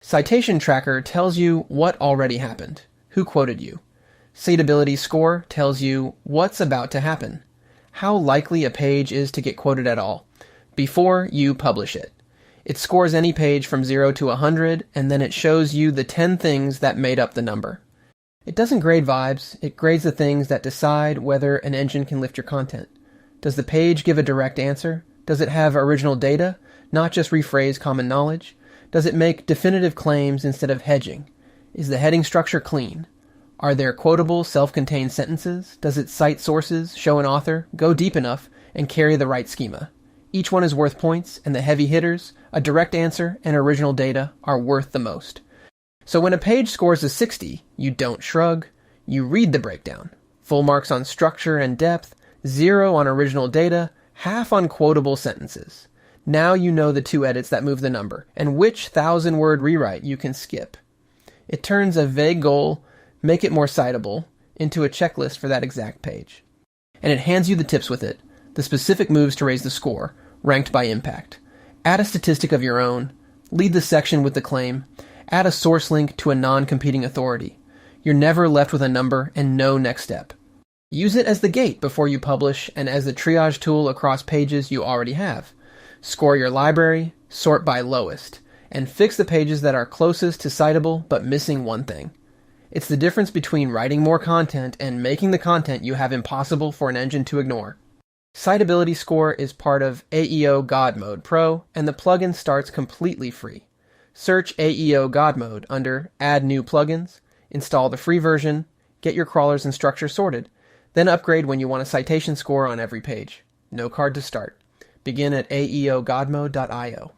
Citation Tracker tells you what already happened, who quoted you. Citability Score tells you what's about to happen, how likely a page is to get quoted at all, before you publish it. It scores any page from 0 to 100, and then it shows you the 10 things that made up the number. It doesn't grade vibes, it grades the things that decide whether an engine can lift your content. Does the page give a direct answer? Does it have original data, not just rephrase common knowledge? Does it make definitive claims instead of hedging? Is the heading structure clean? Are there quotable, self-contained sentences? Does it cite sources, show an author, go deep enough, and carry the right schema? Each one is worth points, and the heavy hitters, a direct answer, and original data are worth the most. So when a page scores a 60, you don't shrug, you read the breakdown. Full marks on structure and depth, 0 on original data, half on quotable sentences. Now you know the 2 edits that move the number, and which 1,000-word rewrite you can skip. It turns a vague goal, make it more citable, into a checklist for that exact page. And it hands you the tips with it, the specific moves to raise the score, ranked by impact. Add a statistic of your own, lead the section with the claim, add a source link to a non-competing authority. You're never left with a number and no next step. Use it as the gate before you publish and as the triage tool across pages you already have. Score your library, sort by lowest, and fix the pages that are closest to citable but missing one thing. It's the difference between writing more content and making the content you have impossible for an engine to ignore. Citability Score is part of AEO God Mode Pro, and the plugin starts completely free. Search AEO God Mode under Add New Plugins, install the free version, get your crawlers and structure sorted, then upgrade when you want a citation score on every page. No card to start. Begin at aeogodmode.io.